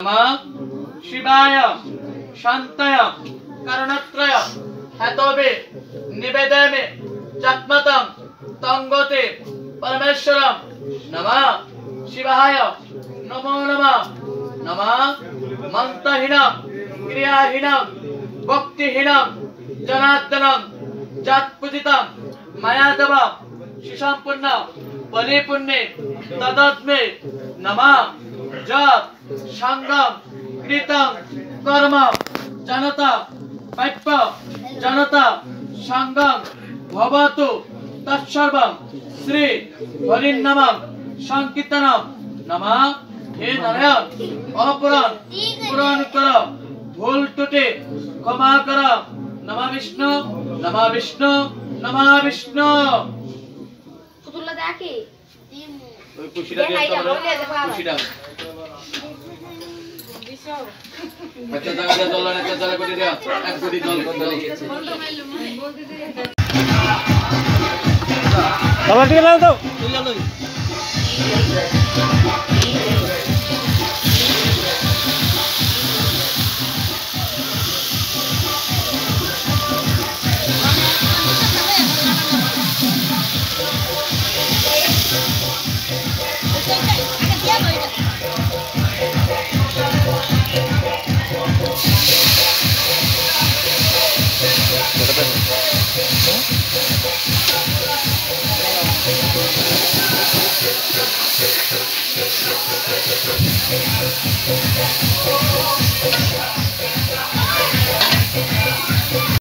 नमः शिवाय शांताय करुणत्रय हेतवे निवेदयामि जग्मतं तंगते परमेश्वरं नमः शिवाय नमो नमः नमः मंत्रहीनं क्रियाहीनं भक्तिहीनं जनार्दनं जातपूजितं मायादेव शिशंपूर्ण परिपूर्णे तदत्मे नमः जप संगम कृतं कर्म जनता पाप्य जनता संगम भवतु तत्सर्वं श्री हरिनामं संकीर्तनं नमः हे नारायण अपराध पूरण कर भूल त्रुटि क्षमा कर नमः विष्णु नमः विष्णु नमः विष्णु पुतुल्ला देखी ওই কুশিটা দিয়ে তোমরা কুশিটা আচ্ছা জায়গা জল না একটা জায়গা করে দাও এক কোটি জল করে লিখেছে আবার ঠিক লাগাও দাও তুই গেল Thank you.